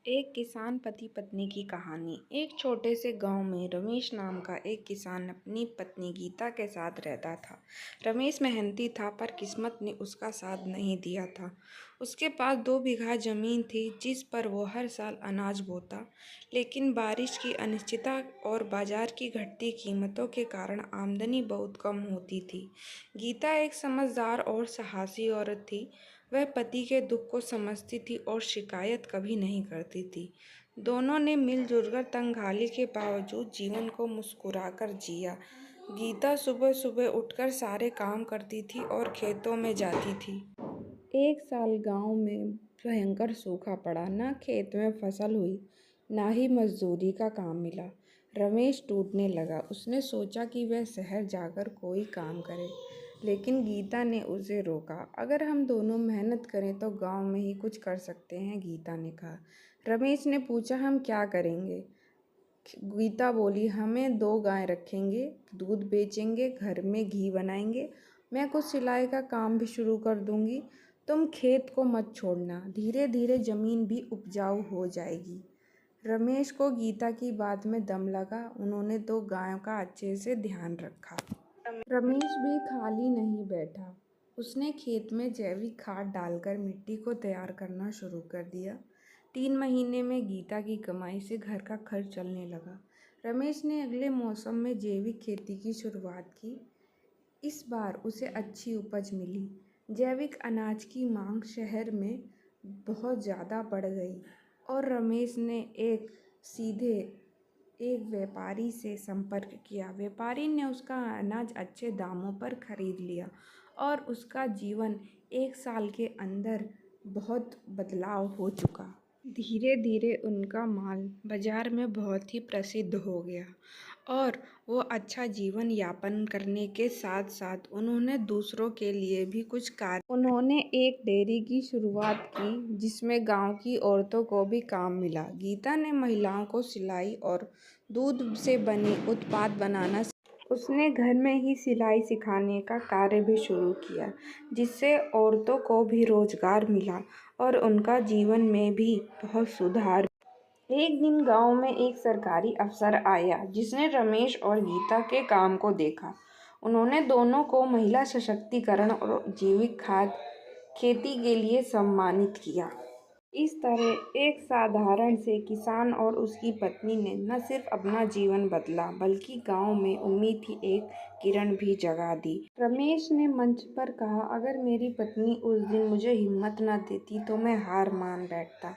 एक किसान पति पत्नी की कहानी। एक छोटे से गांव में रमेश नाम का एक किसान अपनी पत्नी गीता के साथ रहता था। रमेश मेहनती था पर किस्मत ने उसका साथ नहीं दिया था। उसके पास 2 बीघा जमीन थी जिस पर वो हर साल अनाज बोता, लेकिन बारिश की अनिश्चितता और बाजार की घटती कीमतों के कारण आमदनी बहुत कम होती थी। गीता एक समझदार और साहसी औरत थी। वह पति के दुख को समझती थी और शिकायत कभी नहीं करती थी। दोनों ने मिलजुल कर तंगहाली के बावजूद जीवन को मुस्कुराकर जिया। गीता सुबह सुबह उठकर सारे काम करती थी और खेतों में जाती थी। एक साल गांव में भयंकर सूखा पड़ा। न खेत में फसल हुई, ना ही मजदूरी का काम मिला। रमेश टूटने लगा। उसने सोचा कि वह शहर जाकर कोई काम करे, लेकिन गीता ने उसे रोका। अगर हम दोनों मेहनत करें तो गांव में ही कुछ कर सकते हैं, गीता ने कहा। रमेश ने पूछा, हम क्या करेंगे? गीता बोली, हमें 2 गाय रखेंगे, दूध बेचेंगे, घर में घी बनाएंगे। मैं कुछ सिलाई का काम भी शुरू कर दूंगी। तुम खेत को मत छोड़ना, धीरे धीरे जमीन भी उपजाऊ हो जाएगी। रमेश को गीता की बात में दम लगा। उन्होंने 2 गायों का अच्छे से ध्यान रखा। रमेश भी खाली नहीं बैठा। उसने खेत में जैविक खाद डालकर मिट्टी को तैयार करना शुरू कर दिया। 3 महीने में गीता की कमाई से घर का खर्च चलने लगा। रमेश ने अगले मौसम में जैविक खेती की शुरुआत की। इस बार उसे अच्छी उपज मिली। जैविक अनाज की मांग शहर में बहुत ज़्यादा बढ़ गई और रमेश ने सीधे एक व्यापारी से संपर्क किया। व्यापारी ने उसका अनाज अच्छे दामों पर खरीद लिया और उसका जीवन 1 साल के अंदर बहुत बदलाव हो चुका। धीरे धीरे उनका माल बाजार में बहुत ही प्रसिद्ध हो गया और वो अच्छा जीवन यापन करने के साथ साथ उन्होंने दूसरों के लिए भी कुछ कार्य। उन्होंने एक डेयरी की शुरुआत की जिसमें गांव की औरतों को भी काम मिला। गीता ने महिलाओं को सिलाई और दूध से बने उत्पाद बनाना। उसने घर में ही सिलाई सिखाने का कार्य भी शुरू किया, जिससे औरतों को भी रोजगार मिला और उनका जीवन में भी बहुत सुधार। एक दिन गांव में एक सरकारी अफसर आया जिसने रमेश और गीता के काम को देखा। उन्होंने दोनों को महिला सशक्तिकरण और जैविक खाद खेती के लिए सम्मानित किया। इस तरह एक साधारण से किसान और उसकी पत्नी ने न सिर्फ अपना जीवन बदला, बल्कि गांव में उम्मीद की एक किरण भी जगा दी। रमेश ने मंच पर कहा, अगर मेरी पत्नी उस दिन मुझे हिम्मत न देती तो मैं हार मान बैठता।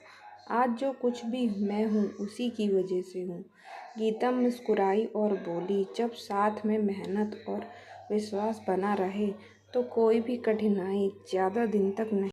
आज जो कुछ भी मैं हूँ उसी की वजह से हूँ। गीता मुस्कुराई और बोली, जब साथ में मेहनत और विश्वास बना रहे तो कोई भी कठिनाई ज़्यादा दिन तक नहीं